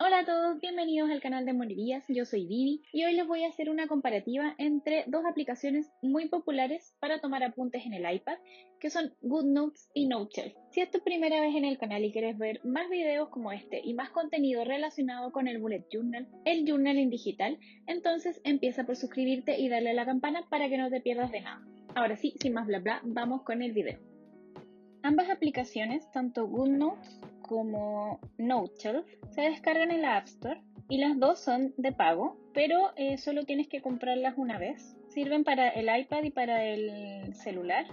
Hola a todos, bienvenidos al canal de Monerías, yo soy Vivi y hoy les voy a hacer una comparativa entre dos aplicaciones muy populares para tomar apuntes en el iPad, que son GoodNotes y NoteShelf. Si es tu primera vez en el canal y quieres ver más videos como este y más contenido relacionado con el Bullet Journal, el journaling digital, entonces empieza por suscribirte y darle a la campana para que no te pierdas de nada. Ahora sí, sin más bla bla, vamos con el video. Ambas aplicaciones, tanto GoodNotes como NoteShelf, se descargan en la App Store y las dos son de pago, pero solo tienes que comprarlas una vez. Sirven para el iPad y para el celular.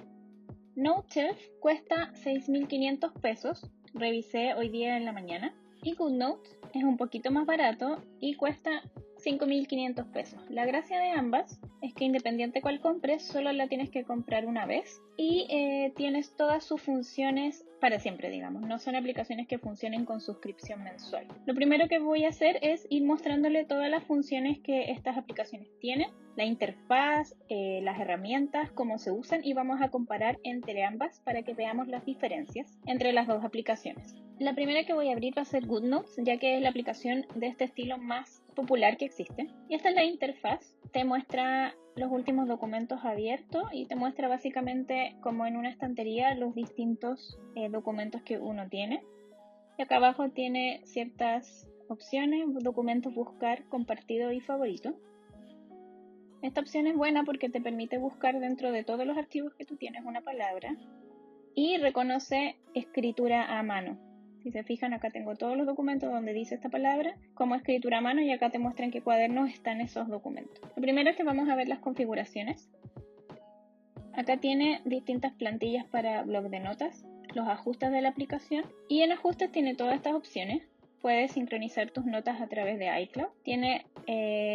NoteShelf cuesta 6.500 pesos, revisé hoy día en la mañana, y GoodNotes es un poquito más barato y cuesta 5.500 pesos. La gracia de ambas es que independiente cuál compres, solo la tienes que comprar una vez y tienes todas sus funciones para siempre, digamos. No son aplicaciones que funcionen con suscripción mensual. Lo primero que voy a hacer es ir mostrándole todas las funciones que estas aplicaciones tienen, la interfaz, las herramientas, cómo se usan y vamos a comparar entre ambas para que veamos las diferencias entre las dos aplicaciones. La primera que voy a abrir va a ser GoodNotes, ya que es la aplicación de este estilo más popular que existe. Y esta es la interfaz, te muestra los últimos documentos abiertos y te muestra básicamente como en una estantería los distintos documentos que uno tiene. Y acá abajo tiene ciertas opciones, documentos buscar, compartido y favorito. Esta opción es buena porque te permite buscar dentro de todos los archivos que tú tienes una palabra y reconoce escritura a mano. Si se fijan, acá tengo todos los documentos donde dice esta palabra como escritura a mano y acá te muestra en qué cuadernos están esos documentos. Lo primero es que vamos a ver las configuraciones. Acá tiene distintas plantillas para blog de notas, los ajustes de la aplicación y en ajustes tiene todas estas opciones. Puedes sincronizar tus notas a través de iCloud. Tiene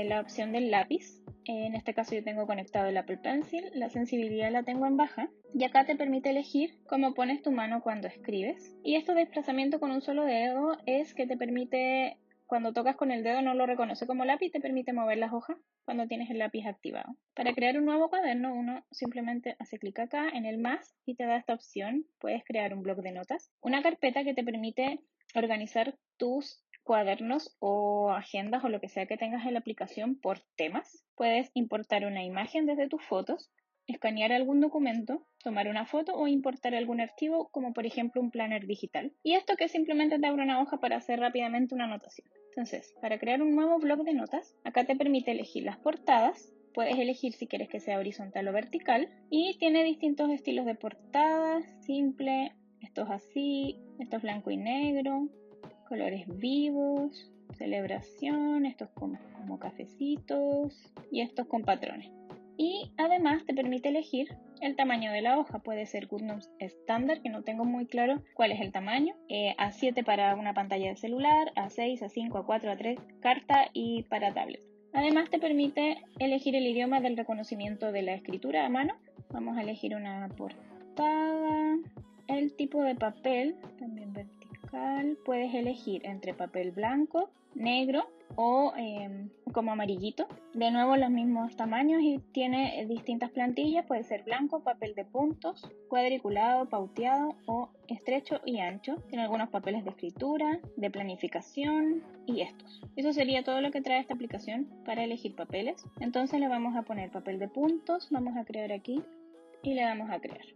la opción del lápiz. En este caso yo tengo conectado el Apple Pencil. La sensibilidad la tengo en baja. Y acá te permite elegir cómo pones tu mano cuando escribes. Y este desplazamiento con un solo dedo es que te permite, cuando tocas con el dedo no lo reconoce como lápiz, te permite mover las hojas cuando tienes el lápiz activado. Para crear un nuevo cuaderno, uno simplemente hace clic acá en el más y te da esta opción. Puedes crear un bloc de notas, una carpeta que te permite organizar tus cuadernos o agendas o lo que sea que tengas en la aplicación por temas. Puedes importar una imagen desde tus fotos, escanear algún documento, tomar una foto o importar algún archivo, como por ejemplo un planner digital. Y esto que simplemente te abre una hoja para hacer rápidamente una anotación. Entonces, para crear un nuevo bloc de notas, acá te permite elegir las portadas. Puedes elegir si quieres que sea horizontal o vertical. Y tiene distintos estilos de portadas, simple, estos así, estos blanco y negro, colores vivos, celebración, estos como cafecitos y estos con patrones. Y además te permite elegir el tamaño de la hoja. Puede ser GoodNotes estándar, que no tengo muy claro cuál es el tamaño. A7 para una pantalla de celular, A6, A5, A4, A3, carta y para tablet. Además te permite elegir el idioma del reconocimiento de la escritura a mano. Vamos a elegir una portada. El tipo de papel, también vertical. Puedes elegir entre papel blanco, negro o como amarillito. De nuevo los mismos tamaños y tiene distintas plantillas. Puede ser blanco, papel de puntos, cuadriculado, pauteado o estrecho y ancho. Tiene algunos papeles de escritura, de planificación y estos. Eso sería todo lo que trae esta aplicación para elegir papeles. Entonces le vamos a poner papel de puntos, vamos a crear aquí y le damos a crear.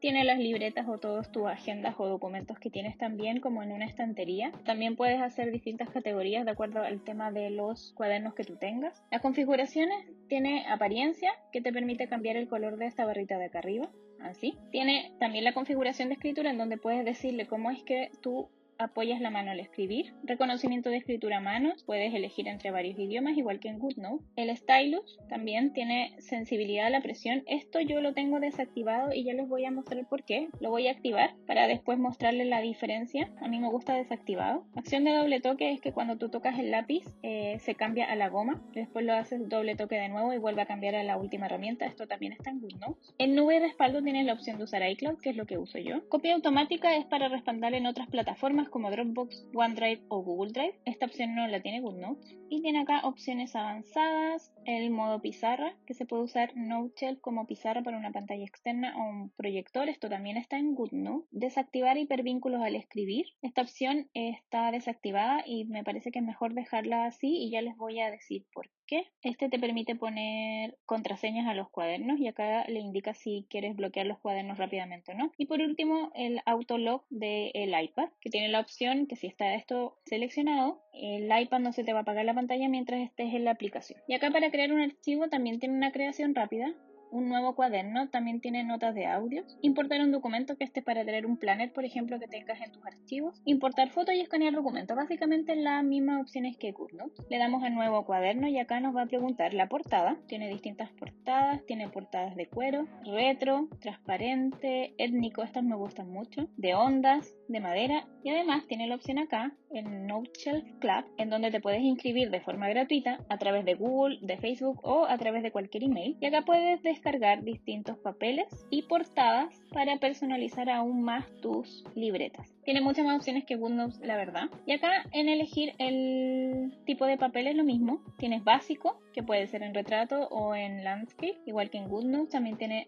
Tiene las libretas o todas tus agendas o documentos que tienes también como en una estantería. También puedes hacer distintas categorías de acuerdo al tema de los cuadernos que tú tengas. Las configuraciones tiene apariencia que te permite cambiar el color de esta barrita de acá arriba. Así. Tiene también la configuración de escritura en donde puedes decirle cómo es que tú apoyas la mano al escribir. Reconocimiento de escritura a mano, puedes elegir entre varios idiomas, igual que en GoodNotes. El stylus también tiene sensibilidad a la presión. Esto yo lo tengo desactivado y ya les voy a mostrar por qué. Lo voy a activar para después mostrarles la diferencia. A mí me gusta desactivado. Acción de doble toque es que cuando tú tocas el lápiz se cambia a la goma. Después lo haces doble toque de nuevo y vuelve a cambiar a la última herramienta. Esto también está en GoodNotes. En nube y respaldo tienes la opción de usar iCloud, que es lo que uso yo. Copia automática es para respaldar en otras plataformas como Dropbox, OneDrive o Google Drive. Esta opción no la tiene GoodNotes. Y tiene acá opciones avanzadas, el modo pizarra, que se puede usar NoteShelf como pizarra para una pantalla externa o un proyector. Esto también está en GoodNotes. Desactivar hipervínculos al escribir. Esta opción está desactivada y me parece que es mejor dejarla así y ya les voy a decir por qué. Este te permite poner contraseñas a los cuadernos y acá le indica si quieres bloquear los cuadernos rápidamente o no. Y por último, el autolog del iPad, que tiene la opción que si está esto seleccionado, el iPad no se te va a apagar la pantalla mientras estés en la aplicación. Y acá para crear un archivo también tiene una creación rápida. Un nuevo cuaderno, también tiene notas de audios, importar un documento que esté para tener un planner, por ejemplo, que tengas en tus archivos, importar fotos y escanear documentos, básicamente las mismas opciones que GoodNotes. Le damos a nuevo cuaderno y acá nos va a preguntar la portada, tiene distintas portadas, tiene portadas de cuero, retro, transparente, étnico, estas me gustan mucho, de ondas, de madera y además tiene la opción acá, en NoteShelf Club, en donde te puedes inscribir de forma gratuita a través de Google, de Facebook o a través de cualquier email y acá puedes descargar distintos papeles y portadas para personalizar aún más tus libretas. Tiene muchas más opciones que GoodNotes, la verdad. Y acá en elegir el tipo de papel es lo mismo. Tienes básico, que puede ser en retrato o en landscape, igual que en GoodNotes. También tiene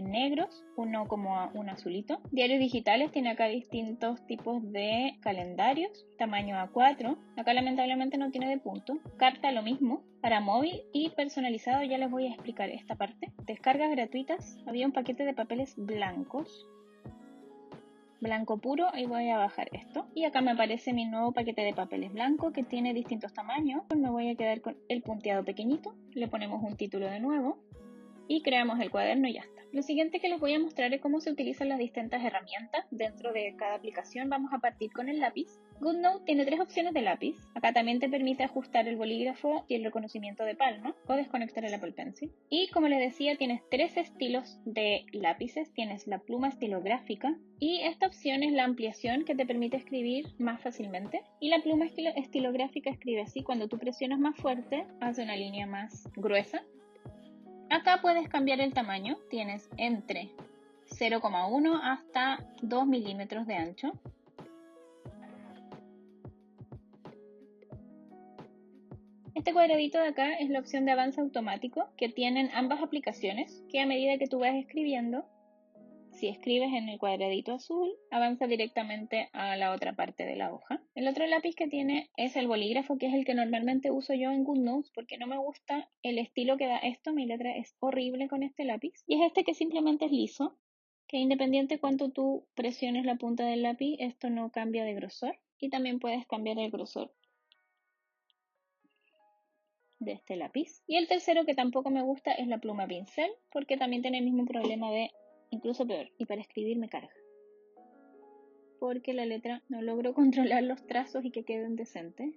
negros, uno como un azulito. Diarios digitales, tiene acá distintos tipos de calendarios, tamaño A4. Acá lamentablemente no tiene de punto. Carta, lo mismo. Para móvil y personalizado ya les voy a explicar esta parte. Descargas gratuitas. Había un paquete de papeles blancos. Blanco puro y voy a bajar esto. Y acá me aparece mi nuevo paquete de papeles blanco que tiene distintos tamaños. Me voy a quedar con el punteado pequeñito. Le ponemos un título de nuevo. Y creamos el cuaderno y ya está. Lo siguiente que les voy a mostrar es cómo se utilizan las distintas herramientas dentro de cada aplicación. Vamos a partir con el lápiz. GoodNote tiene 3 opciones de lápiz. Acá también te permite ajustar el bolígrafo y el reconocimiento de palma o desconectar el Apple Pencil. Y como les decía, tienes 3 estilos de lápices. Tienes la pluma estilográfica y esta opción es la ampliación que te permite escribir más fácilmente. Y la pluma estilográfica escribe así. Cuando tú presionas más fuerte, hace una línea más gruesa. Acá puedes cambiar el tamaño, tienes entre 0,1 hasta 2 milímetros de ancho. Este cuadradito de acá es la opción de avance automático que tienen ambas aplicaciones, que a medida que tú vas escribiendo, si escribes en el cuadradito azul, avanza directamente a la otra parte de la hoja. El otro lápiz que tiene es el bolígrafo, que es el que normalmente uso yo en GoodNotes porque no me gusta el estilo que da esto. Mi letra es horrible con este lápiz. Y es este que simplemente es liso, que independiente cuánto tú presiones la punta del lápiz, esto no cambia de grosor. Y también puedes cambiar el grosor de este lápiz. Y el tercero que tampoco me gusta es la pluma pincel, porque también tiene el mismo problema de, incluso peor, y para escribir me carga. Porque la letra no logro controlar los trazos y que queden decentes.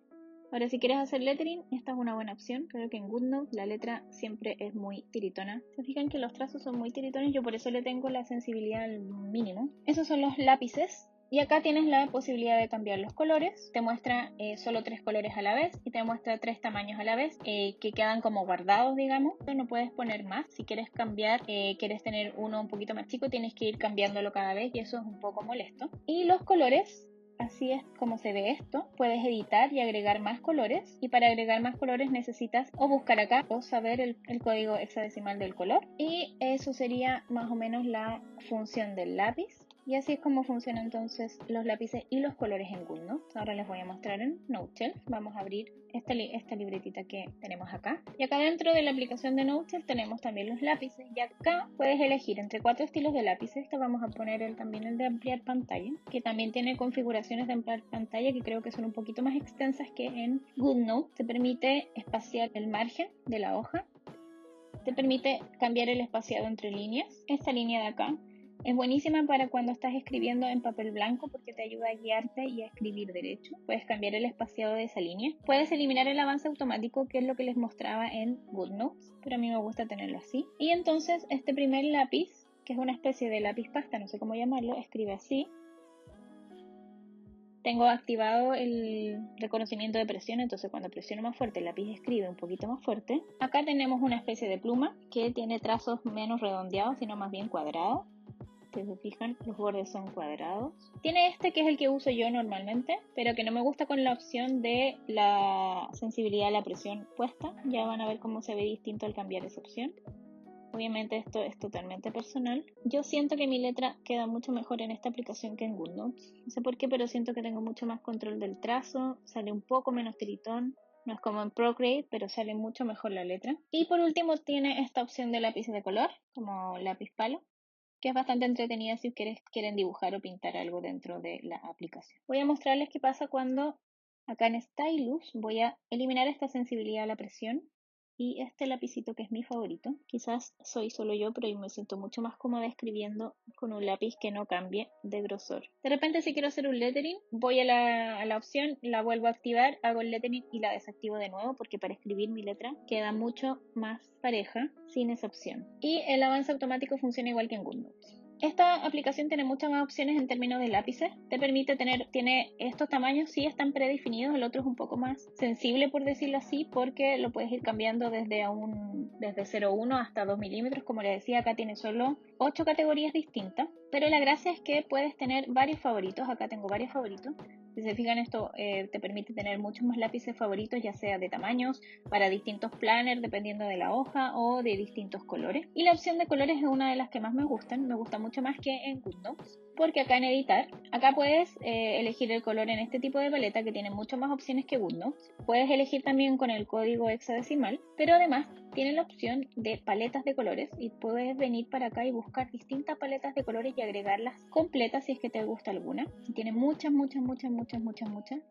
Ahora, si quieres hacer lettering, esta es una buena opción. Creo que en GoodNotes la letra siempre es muy tiritona. Se fijan que los trazos son muy tiritones, yo por eso le tengo la sensibilidad al mínimo. Esos son los lápices. Y acá tienes la posibilidad de cambiar los colores. Te muestra solo 3 colores a la vez y te muestra 3 tamaños a la vez que quedan como guardados, digamos. No puedes poner más. Si quieres cambiar, quieres tener uno un poquito más chico, tienes que ir cambiándolo cada vez y eso es un poco molesto. Y los colores, así es como se ve esto. Puedes editar y agregar más colores. Y para agregar más colores necesitas o buscar acá o saber el código hexadecimal del color. Y eso sería más o menos la función del lápiz. Y así es como funcionan entonces los lápices y los colores en GoodNotes. Ahora les voy a mostrar en NoteShelf. Vamos a abrir esta libretita que tenemos acá. Y acá dentro de la aplicación de NoteShelf tenemos también los lápices. Y acá puedes elegir entre 4 estilos de lápices. Te vamos a poner también el de ampliar pantalla, que también tiene configuraciones de ampliar pantalla que creo que son un poquito más extensas que en GoodNotes. Te permite espaciar el margen de la hoja. Te permite cambiar el espaciado entre líneas. Esta línea de acá es buenísima para cuando estás escribiendo en papel blanco porque te ayuda a guiarte y a escribir derecho. Puedes cambiar el espaciado de esa línea. Puedes eliminar el avance automático, que es lo que les mostraba en GoodNotes, pero a mí me gusta tenerlo así. Y entonces este primer lápiz, que es una especie de lápiz pasta, no sé cómo llamarlo, escribe así. Tengo activado el reconocimiento de presión, entonces cuando presiono más fuerte el lápiz escribe un poquito más fuerte. Acá tenemos una especie de pluma que tiene trazos menos redondeados, sino más bien cuadrados. Si se fijan, los bordes son cuadrados. Tiene este que es el que uso yo normalmente, pero que no me gusta con la opción de la sensibilidad a la presión puesta. Ya van a ver cómo se ve distinto al cambiar esa opción. Obviamente esto es totalmente personal. Yo siento que mi letra queda mucho mejor en esta aplicación que en GoodNotes. No sé por qué, pero siento que tengo mucho más control del trazo, sale un poco menos tiritón. No es como en Procreate, pero sale mucho mejor la letra. Y por último tiene esta opción de lápiz de color, como lápiz palo, que es bastante entretenida si quieren dibujar o pintar algo dentro de la aplicación. Voy a mostrarles qué pasa cuando acá en Stylus voy a eliminar esta sensibilidad a la presión y este lapicito que es mi favorito. Quizás soy solo yo, pero yo me siento mucho más cómoda escribiendo con un lápiz que no cambie de grosor. De repente si quiero hacer un lettering, voy a la opción, la vuelvo a activar, hago el lettering y la desactivo de nuevo porque para escribir mi letra queda mucho más pareja sin esa opción. Y el avance automático funciona igual que en GoodNotes. Esta aplicación tiene muchas más opciones en términos de lápices. Te permite tiene estos tamaños, sí están predefinidos, el otro es un poco más sensible por decirlo así, porque lo puedes ir cambiando desde 0,1 hasta 2 milímetros. Como les decía, acá tiene solo 8 categorías distintas, pero la gracia es que puedes tener varios favoritos. Acá tengo varios favoritos. Si se fijan, esto te permite tener muchos más lápices favoritos, ya sea de tamaños, para distintos planners, dependiendo de la hoja, o de distintos colores. Y la opción de colores es una de las que más me gustan, me gusta mucho más que en GoodNotes, porque acá en editar, acá puedes elegir el color en este tipo de paleta que tiene muchas más opciones que GoodNotes. Puedes elegir también con el código hexadecimal, pero además tiene la opción de paletas de colores y puedes venir para acá y buscar distintas paletas de colores y agregarlas completas si es que te gusta alguna. Tiene muchas.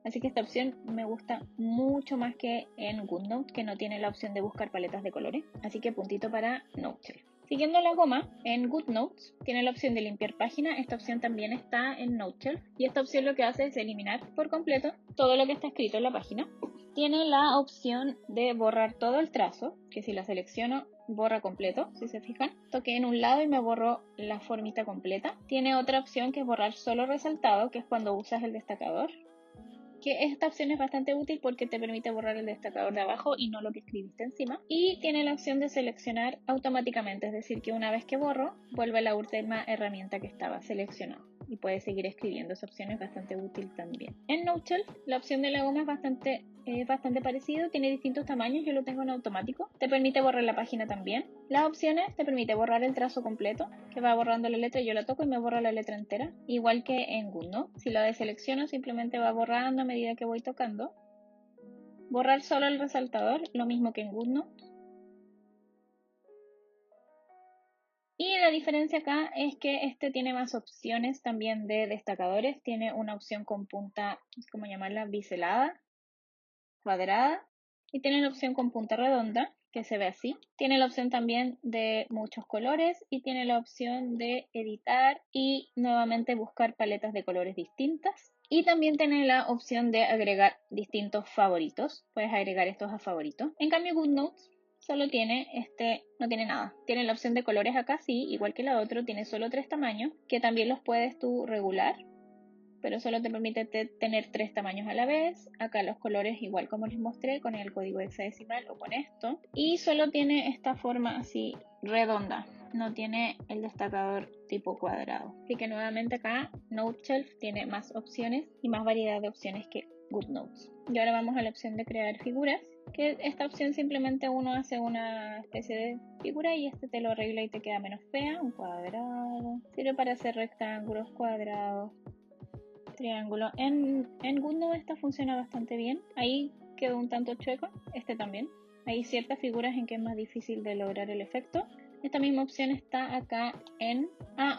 Así que esta opción me gusta mucho más que en GoodNotes, que no tiene la opción de buscar paletas de colores. Así que puntito para Noteshelf. Siguiendo la goma, en GoodNotes tiene la opción de limpiar página. Esta opción también está en Noteshelf y esta opción lo que hace es eliminar por completo todo lo que está escrito en la página. Tiene la opción de borrar todo el trazo, que si la selecciono borra completo, si se fijan. Toqué en un lado y me borró la formita completa. Tiene otra opción que es borrar solo resaltado, que es cuando usas el destacador. Que esta opción es bastante útil porque te permite borrar el destacador de abajo y no lo que escribiste encima. Y tiene la opción de seleccionar automáticamente, es decir, que una vez que borro, vuelve a la última herramienta que estaba seleccionada y puedes seguir escribiendo. Esa opción es bastante útil también. En Noteshelf, la opción de la goma es bastante parecido, tiene distintos tamaños, yo lo tengo en automático. Te permite borrar la página también. Las opciones te permite borrar el trazo completo, que va borrando la letra, yo la toco y me borra la letra entera, igual que en GoodNotes. Si la deselecciono, simplemente va borrando a medida que voy tocando. Borrar solo el resaltador, lo mismo que en GoodNotes. Y la diferencia acá es que este tiene más opciones también de destacadores. Tiene una opción con punta, ¿cómo llamarla? Biselada, cuadrada. Y tiene la opción con punta redonda, que se ve así. Tiene la opción también de muchos colores y tiene la opción de editar y nuevamente buscar paletas de colores distintas. Y también tiene la opción de agregar distintos favoritos. Puedes agregar estos a favoritos. En cambio, GoodNotes solo tiene no tiene nada. Tiene la opción de colores acá, sí, igual que la otra, tiene solo 3 tamaños, que también los puedes tú regular, pero solo te permite tener 3 tamaños a la vez. Acá los colores igual como les mostré con el código hexadecimal o con esto. Y solo tiene esta forma así redonda, no tiene el destacador tipo cuadrado. Así que nuevamente acá Noteshelf tiene más opciones y más variedad de opciones que GoodNotes. Y ahora vamos a la opción de crear figuras, que esta opción simplemente uno hace una especie de figura y te lo arregla y te queda menos fea. Un cuadrado, sirve para hacer rectángulos, cuadrados, triángulo. En GoodNotes esta funciona bastante bien. Ahí quedó un tanto chueco, también. Hay ciertas figuras en que es más difícil de lograr el efecto. Esta misma opción está acá en...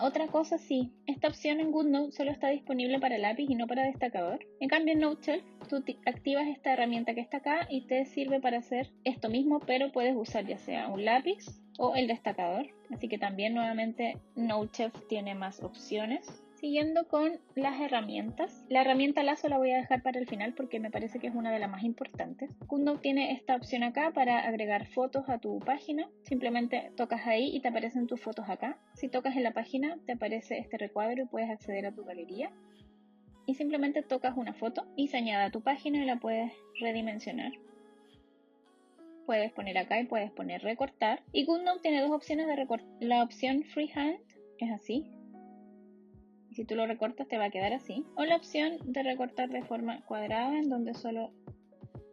otra cosa sí. Esta opción en GoodNotes solo está disponible para lápiz y no para destacador. En cambio en Noteshelf tú activas esta herramienta que está acá y te sirve para hacer esto mismo, pero puedes usar ya sea un lápiz o el destacador. Así que también nuevamente Noteshelf tiene más opciones. Siguiendo con las herramientas. La herramienta lazo la voy a dejar para el final porque me parece que es una de las más importantes. GoodNotes tiene esta opción acá para agregar fotos a tu página. Simplemente tocas ahí y te aparecen tus fotos acá. Si tocas en la página te aparece este recuadro y puedes acceder a tu galería. Y simplemente tocas una foto y se añade a tu página y la puedes redimensionar. Puedes poner acá y puedes poner recortar. Y GoodNotes tiene dos opciones de recortar. La opción freehand es así. Si tú lo recortas te va a quedar así. O la opción de recortar de forma cuadrada, en donde solo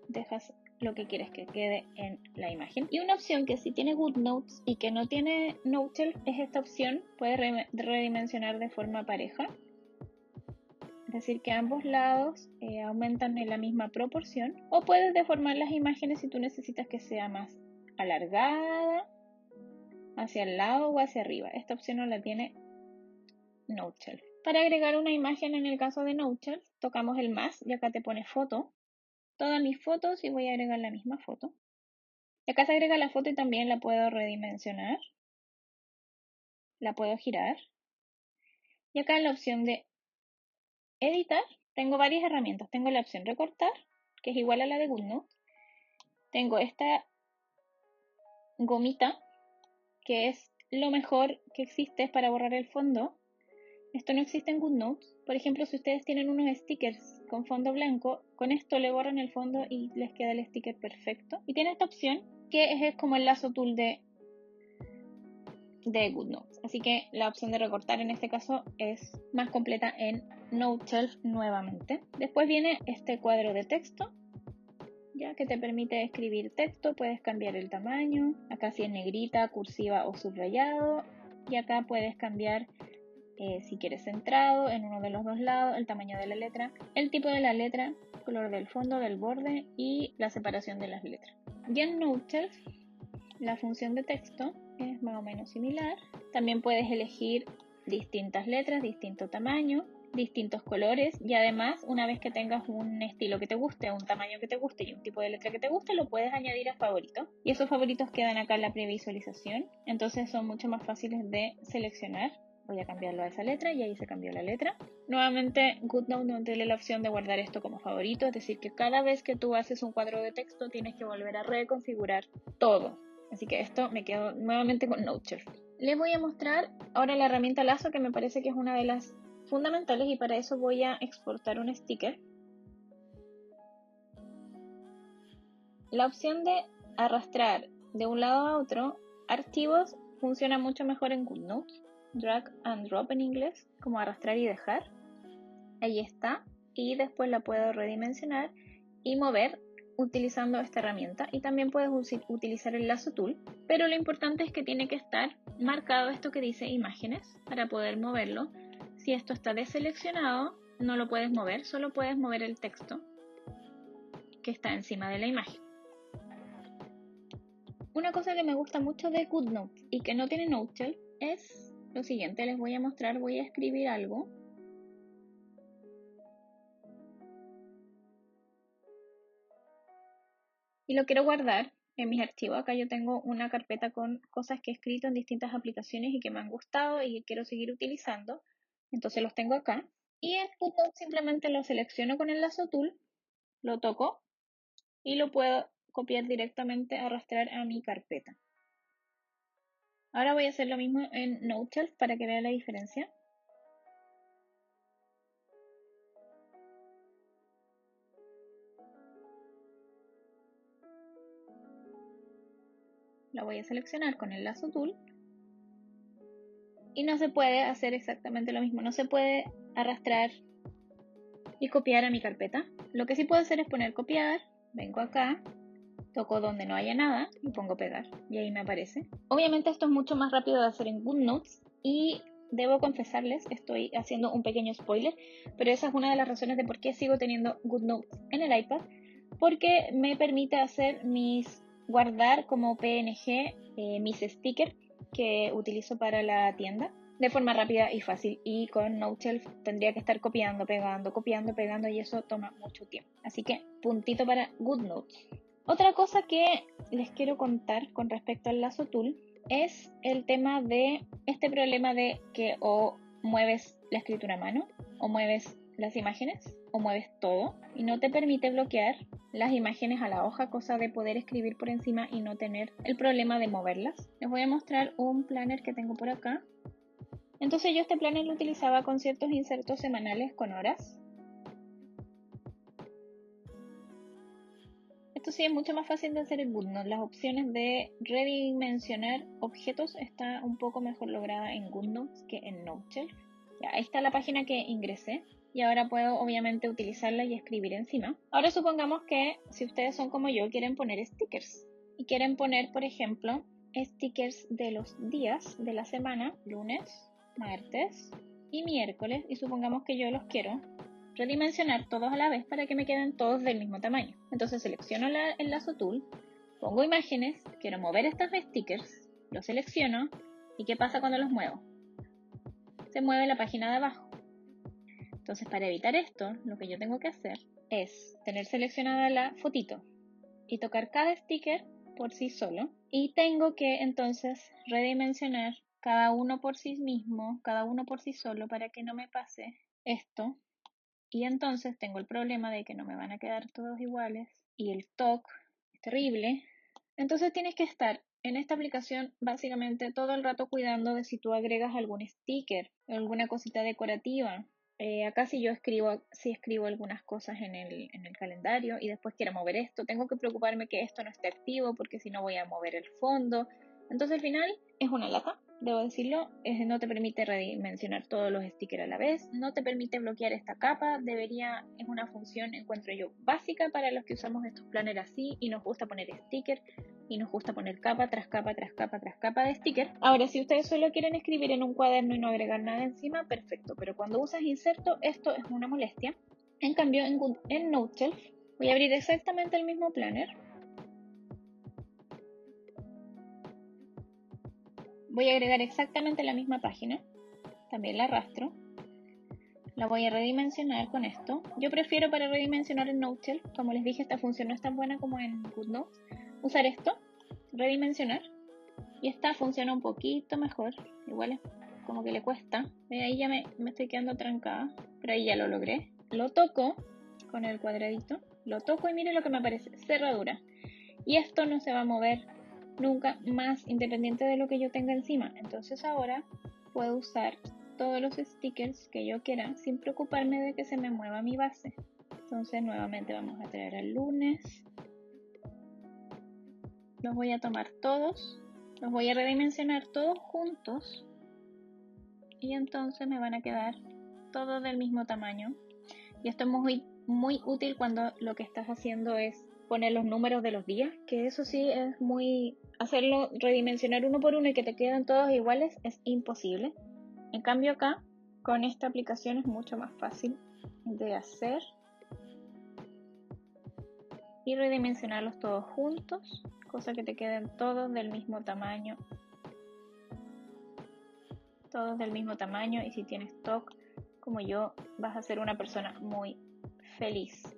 dejas lo que quieres que quede en la imagen. Y una opción que sí tiene GoodNotes y que no tiene NoteShelf es esta opción. Puedes redimensionar de forma pareja. Es decir, que ambos lados aumentan en la misma proporción. O puedes deformar las imágenes si tú necesitas que sea más alargada, hacia el lado o hacia arriba. Esta opción no la tiene NoteShelf. Para agregar una imagen en el caso de NoteShelf, tocamos el más y acá te pone foto. Todas mis fotos y voy a agregar la misma foto. Y acá se agrega la foto y también la puedo redimensionar. La puedo girar. Y acá en la opción de editar, tengo varias herramientas. Tengo la opción recortar, que es igual a la de GoodNotes. Tengo esta gomita, que es lo mejor que existe para borrar el fondo. Esto no existe en GoodNotes. Por ejemplo, si ustedes tienen unos stickers con fondo blanco, con esto le borran el fondo y les queda el sticker perfecto. Y tiene esta opción que es como el lazo tool de GoodNotes. Así que la opción de recortar en este caso es más completa en NoteShelf nuevamente. Después viene este cuadro de texto, ya que te permite escribir texto. Puedes cambiar el tamaño. Acá si es negrita, cursiva o subrayado. Y acá puedes cambiar si quieres centrado en uno de los dos lados, el tamaño de la letra, el tipo de la letra, color del fondo, del borde y la separación de las letras. Y en NoteShelf, la función de texto es más o menos similar. También puedes elegir distintas letras, distinto tamaño, distintos colores y además una vez que tengas un estilo que te guste, un tamaño que te guste y un tipo de letra que te guste, lo puedes añadir a favoritos y esos favoritos quedan acá en la previsualización, entonces son mucho más fáciles de seleccionar. Voy a cambiarlo a esa letra y ahí se cambió la letra. Nuevamente, GoodNotes no tiene la opción de guardar esto como favorito, es decir que cada vez que tú haces un cuadro de texto tienes que volver a reconfigurar todo. Así que esto me quedo nuevamente con NoteShelf. Les voy a mostrar ahora la herramienta lazo, que me parece que es una de las fundamentales, y para eso voy a exportar un sticker. La opción de arrastrar de un lado a otro archivos funciona mucho mejor en GoodNotes. Drag and drop en inglés, como arrastrar y dejar. Ahí está. Y después la puedo redimensionar y mover utilizando esta herramienta. Y también puedes utilizar el lazo tool, pero lo importante es que tiene que estar marcado esto que dice imágenes para poder moverlo. Si esto está deseleccionado, no lo puedes mover, solo puedes mover el texto que está encima de la imagen. Una cosa que me gusta mucho de GoodNotes y que no tiene NoteShelf es lo siguiente. Les voy a mostrar, voy a escribir algo. Y lo quiero guardar en mis archivos. Acá yo tengo una carpeta con cosas que he escrito en distintas aplicaciones y que me han gustado y que quiero seguir utilizando. Entonces los tengo acá. Y en GoodNotes simplemente lo selecciono con el lazo tool, lo toco y lo puedo copiar directamente, arrastrar a mi carpeta. Ahora voy a hacer lo mismo en NoteShelf para que vean la diferencia. La voy a seleccionar con el lazo tool. Y no se puede hacer exactamente lo mismo. No se puede arrastrar y copiar a mi carpeta. Lo que sí puedo hacer es poner copiar. Vengo acá, toco donde no haya nada y pongo pegar. Y ahí me aparece. Obviamente esto es mucho más rápido de hacer en GoodNotes. Y debo confesarles, estoy haciendo un pequeño spoiler, pero esa es una de las razones de por qué sigo teniendo GoodNotes en el iPad. Porque me permite hacer guardar como PNG mis stickers que utilizo para la tienda de forma rápida y fácil, y con NoteShelf tendría que estar copiando, pegando y eso toma mucho tiempo. Así que puntito para GoodNotes. Otra cosa que les quiero contar con respecto al lazo tool es el tema de este problema de que o mueves la escritura a mano o mueves las imágenes o mueves todo y no te permite bloquear las imágenes a la hoja, cosa de poder escribir por encima y no tener el problema de moverlas. Les voy a mostrar un planner que tengo por acá. Entonces yo este planner lo utilizaba con ciertos insertos semanales con horas. Esto sí es mucho más fácil de hacer en GoodNotes. Las opciones de redimensionar objetos está un poco mejor lograda en GoodNotes que en NoteShelf. Ya, ahí está la página que ingresé. Y ahora puedo obviamente utilizarla y escribir encima. Ahora supongamos que si ustedes son como yo, quieren poner stickers. Y quieren poner, por ejemplo, stickers de los días de la semana, lunes, martes y miércoles. Y supongamos que yo los quiero redimensionar todos a la vez para que me queden todos del mismo tamaño. Entonces selecciono el lazo tool, pongo imágenes, quiero mover estos stickers, los selecciono. ¿Y qué pasa cuando los muevo? Se mueve la página de abajo. Entonces, para evitar esto, lo que yo tengo que hacer es tener seleccionada la fotito y tocar cada sticker por sí solo. Y tengo que entonces redimensionar cada uno por sí mismo, cada uno por sí solo, para que no me pase esto. Y entonces tengo el problema de que no me van a quedar todos iguales y el TOC es terrible. Entonces tienes que estar en esta aplicación básicamente todo el rato cuidando de si tú agregas algún sticker o alguna cosita decorativa. Acá si yo escribo algunas cosas en el calendario y después quiero mover esto, tengo que preocuparme que esto no esté activo porque si no voy a mover el fondo. Entonces al final es una lata, debo decirlo, no te permite redimensionar todos los stickers a la vez, no te permite bloquear esta capa, es una función, encuentro yo, básica para los que usamos estos planners así y nos gusta poner stickers y nos gusta poner capa tras capa tras capa tras capa de sticker. Ahora, si ustedes solo quieren escribir en un cuaderno y no agregar nada encima, perfecto, pero cuando usas inserto, esto es una molestia. En cambio, en Noteshelf, voy a abrir exactamente el mismo planner. Voy a agregar exactamente la misma página, también la arrastro. La voy a redimensionar con esto. Yo prefiero para redimensionar en Noteshelf, como les dije, esta función no es tan buena como en GoodNotes, usar esto, redimensionar. Y esta funciona un poquito mejor, igual es como que le cuesta. Ahí ya me estoy quedando trancada, pero ahí ya lo logré. Lo toco con el cuadradito, lo toco y miren lo que me aparece, cerradura. Y esto no se va a mover nunca más independiente de lo que yo tenga encima. Entonces ahora puedo usar todos los stickers que yo quiera sin preocuparme de que se me mueva mi base. Entonces nuevamente vamos a traer al lunes. Los voy a tomar todos. Los voy a redimensionar todos juntos y entonces me van a quedar todos del mismo tamaño. Y esto es muy útil cuando lo que estás haciendo es poner los números de los días, que eso sí es hacerlo redimensionar uno por uno y que te queden todos iguales es imposible. En cambio acá, con esta aplicación es mucho más fácil de hacer y redimensionarlos todos juntos, cosa que te queden todos del mismo tamaño. Todos del mismo tamaño y si tienes TOC como yo vas a ser una persona muy feliz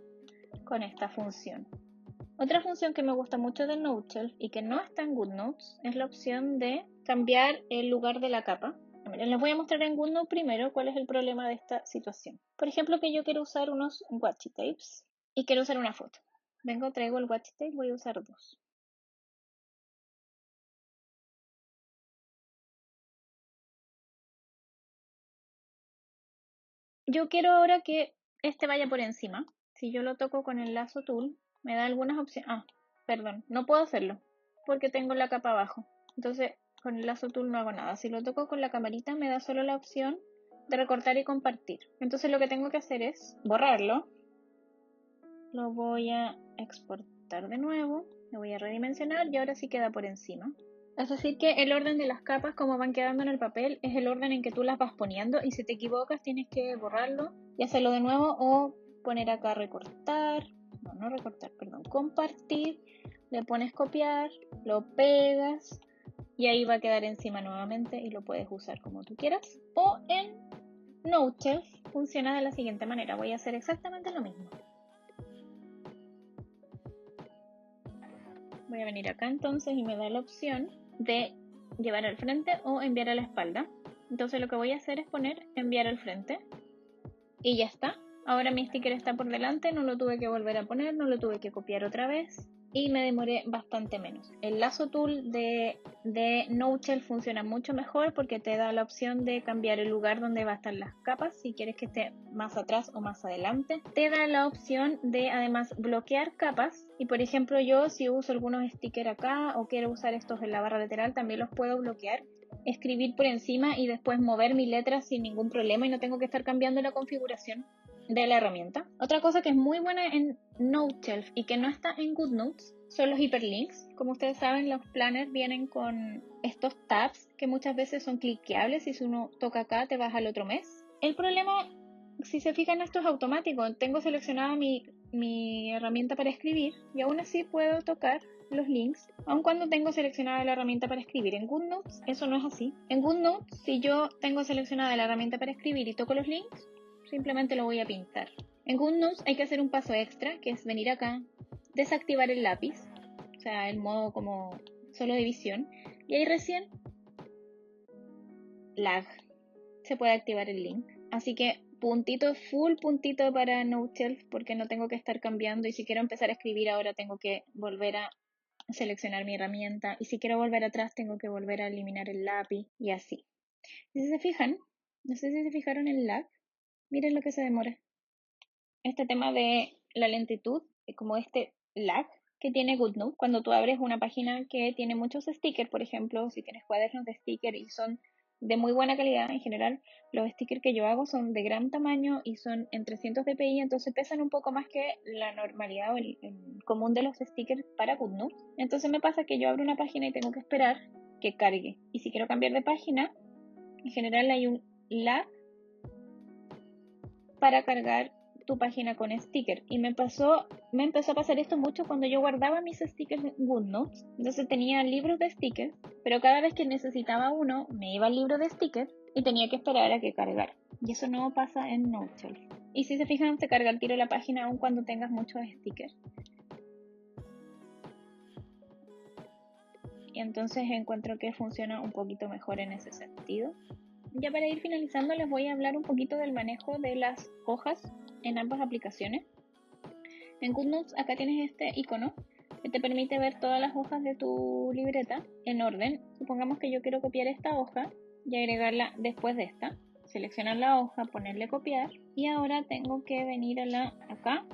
con esta función. Otra función que me gusta mucho de Noteshelf y que no está en GoodNotes es la opción de cambiar el lugar de la capa. Les voy a mostrar en GoodNotes primero cuál es el problema de esta situación. Por ejemplo, que yo quiero usar unos washi tapes y quiero usar una foto. Traigo el washi tape, voy a usar dos. Yo quiero ahora que este vaya por encima. Si yo lo toco con el lazo tool, me da algunas opciones. Perdón, no puedo hacerlo porque tengo la capa abajo. Entonces, con el lazo tool no hago nada. Si lo toco con la camarita, me da solo la opción de recortar y compartir. Entonces, lo que tengo que hacer es borrarlo. Lo voy a exportar de nuevo. Lo voy a redimensionar y ahora sí queda por encima. Es decir que el orden de las capas como van quedando en el papel es el orden en que tú las vas poniendo y si te equivocas tienes que borrarlo y hacerlo de nuevo o poner acá compartir, le pones copiar, lo pegas y ahí va a quedar encima nuevamente y lo puedes usar como tú quieras. O en Noteshelf funciona de la siguiente manera, voy a hacer exactamente lo mismo. Voy a venir acá entonces y me da la opción de llevar al frente o enviar a la espalda. Entonces lo que voy a hacer es poner enviar al frente y ya está. Ahora mi sticker está por delante, no lo tuve que volver a poner, no lo tuve que copiar otra vez y me demoré bastante menos. El lazo tool de Noteshelf funciona mucho mejor porque te da la opción de cambiar el lugar donde van a estar las capas, si quieres que esté más atrás o más adelante. Te da la opción de además bloquear capas y por ejemplo yo si uso algunos stickers acá o quiero usar estos en la barra lateral también los puedo bloquear. escribir por encima y después mover mis letras sin ningún problema y no tengo que estar cambiando la configuración de la herramienta. Otra cosa que es muy buena en NoteShelf y que no está en GoodNotes son los hiperlinks. Como ustedes saben, los planners vienen con estos tabs que muchas veces son cliqueables y si uno toca acá te vas al otro mes. El problema, si se fijan, esto es automático. Tengo seleccionada mi herramienta para escribir y aún así puedo tocar los links, aun cuando tengo seleccionada la herramienta para escribir. En GoodNotes eso no es así. En GoodNotes, si yo tengo seleccionada la herramienta para escribir y toco los links, simplemente lo voy a pintar. En GoodNotes hay que hacer un paso extra, que es venir acá, desactivar el lápiz, o sea, el modo como solo de visión, y ahí recién lag, se puede activar el link. Así que puntito, full puntito para NoteShelf, porque no tengo que estar cambiando y si quiero empezar a escribir ahora tengo que volver a seleccionar mi herramienta y si quiero volver atrás tengo que volver a eliminar el lápiz y así. Si se fijan, no sé si se fijaron en el lag, miren lo que se demora. Este tema de la lentitud, como este lag que tiene GoodNote, cuando tú abres una página que tiene muchos stickers, por ejemplo, si tienes cuadernos de stickers y son de muy buena calidad en general, los stickers que yo hago son de gran tamaño y son en 300 dpi, entonces pesan un poco más que la normalidad o el común de los stickers para GoodNote. Entonces me pasa que yo abro una página y tengo que esperar que cargue. Y si quiero cambiar de página, en general hay un lag para cargar tu página con sticker. Y me empezó a pasar esto mucho cuando yo guardaba mis stickers en GoodNotes. Entonces tenía libros de stickers, pero cada vez que necesitaba uno, me iba al libro de stickers y tenía que esperar a que cargara. Y eso no pasa en NoteShelf. Y si se fijan, se carga al tiro la página aun cuando tengas muchos stickers. Y entonces encuentro que funciona un poquito mejor en ese sentido. Ya para ir finalizando les voy a hablar un poquito del manejo de las hojas en ambas aplicaciones. En GoodNotes acá tienes este icono que te permite ver todas las hojas de tu libreta en orden. Supongamos que yo quiero copiar esta hoja y agregarla después de esta. Seleccionar la hoja, ponerle copiar y ahora tengo que venir a acá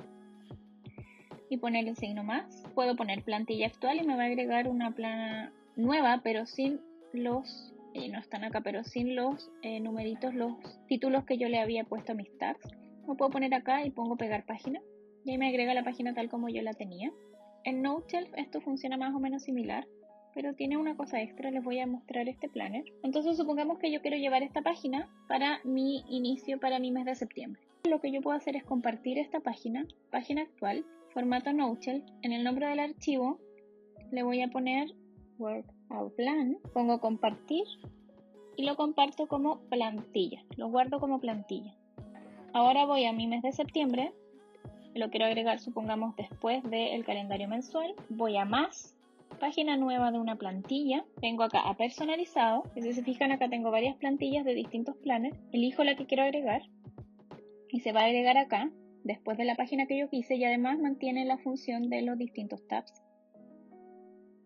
y poner el signo más. Puedo poner plantilla actual y me va a agregar una plana nueva pero sin los... no están acá, pero sin los numeritos, los títulos que yo le había puesto a mis tags. Lo puedo poner acá y pongo pegar página y ahí me agrega la página tal como yo la tenía. En NoteShelf esto funciona más o menos similar, pero tiene una cosa extra, les voy a mostrar este planner. Entonces supongamos que yo quiero llevar esta página para mi inicio, para mi mes de septiembre. Lo que yo puedo hacer es compartir esta página actual, formato NoteShelf. En el nombre del archivo le voy a poner Workout Plan, pongo compartir y lo comparto como plantilla, lo guardo como plantilla. Ahora voy a mi mes de septiembre, lo quiero agregar supongamos después del calendario mensual, voy a más, página nueva de una plantilla, vengo acá a personalizado, y si se fijan acá tengo varias plantillas de distintos planes, elijo la que quiero agregar y se va a agregar acá después de la página que yo quise y además mantiene la función de los distintos tabs.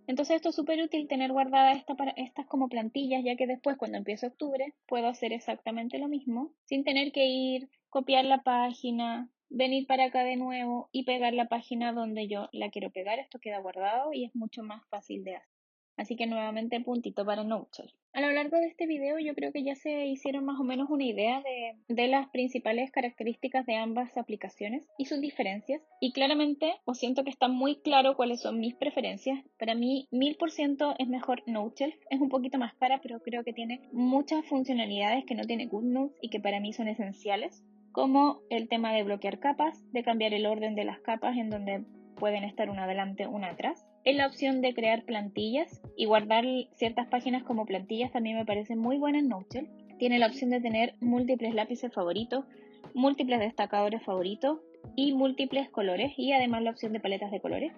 Entonces esto es súper útil tener guardadas estas como plantillas, ya que después cuando empiece octubre puedo hacer exactamente lo mismo sin tener que ir, copiar la página, venir para acá de nuevo y pegar la página donde yo la quiero pegar. Esto queda guardado y es mucho más fácil de hacer. Así que nuevamente puntito para NoteShelf. A lo largo de este video yo creo que ya se hicieron más o menos una idea de las principales características de ambas aplicaciones y sus diferencias. Y claramente os siento que está muy claro cuáles son mis preferencias. Para mí 1000% es mejor NoteShelf. Es un poquito más cara, pero creo que tiene muchas funcionalidades que no tiene GoodNotes y que para mí son esenciales. Como el tema de bloquear capas, de cambiar el orden de las capas en donde pueden estar una adelante, una atrás. En la opción de crear plantillas y guardar ciertas páginas como plantillas también me parece muy buena en NoteShelf. Tiene la opción de tener múltiples lápices favoritos, múltiples destacadores favoritos y múltiples colores y además la opción de paletas de colores.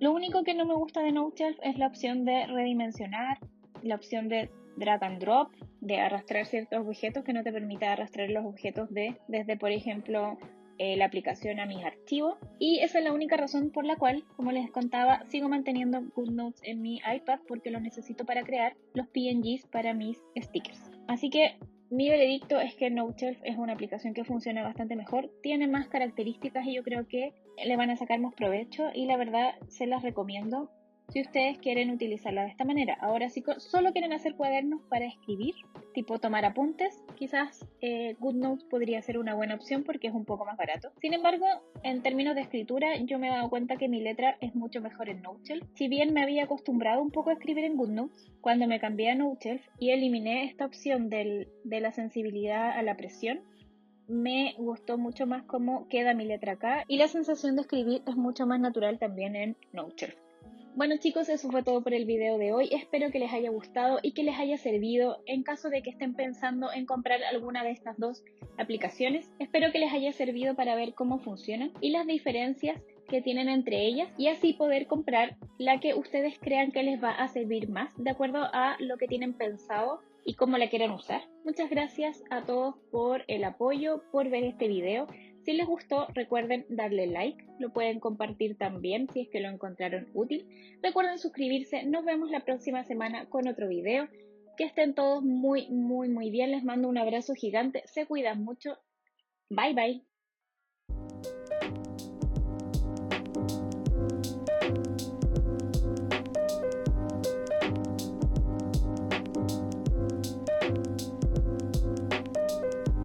Lo único que no me gusta de NoteShelf es la opción de redimensionar, la opción de drag and drop, de arrastrar ciertos objetos que no te permita arrastrar los objetos desde por ejemplo la aplicación a mis archivos, y esa es la única razón por la cual, como les contaba, sigo manteniendo GoodNotes en mi iPad porque lo necesito para crear los PNGs para mis stickers. Así que mi veredicto es que NoteShelf es una aplicación que funciona bastante mejor, tiene más características y yo creo que le van a sacar más provecho y la verdad se las recomiendo. si ustedes quieren utilizarla de esta manera. Ahora, si solo quieren hacer cuadernos para escribir, tipo tomar apuntes, quizás GoodNotes podría ser una buena opción porque es un poco más barato. Sin embargo, en términos de escritura, yo me he dado cuenta que mi letra es mucho mejor en Noteshelf. Si bien me había acostumbrado un poco a escribir en GoodNotes, cuando me cambié a Noteshelf y eliminé esta opción de la sensibilidad a la presión, me gustó mucho más cómo queda mi letra acá y la sensación de escribir es mucho más natural también en Noteshelf. Bueno chicos, eso fue todo por el video de hoy. Espero que les haya gustado y que les haya servido en caso de que estén pensando en comprar alguna de estas dos aplicaciones. Espero que les haya servido para ver cómo funcionan y las diferencias que tienen entre ellas y así poder comprar la que ustedes crean que les va a servir más de acuerdo a lo que tienen pensado y cómo la quieren usar. Muchas gracias a todos por el apoyo, por ver este video. Si les gustó, recuerden darle like, lo pueden compartir también si es que lo encontraron útil. Recuerden suscribirse, nos vemos la próxima semana con otro video. Que estén todos muy bien, les mando un abrazo gigante, se cuidan mucho. Bye bye.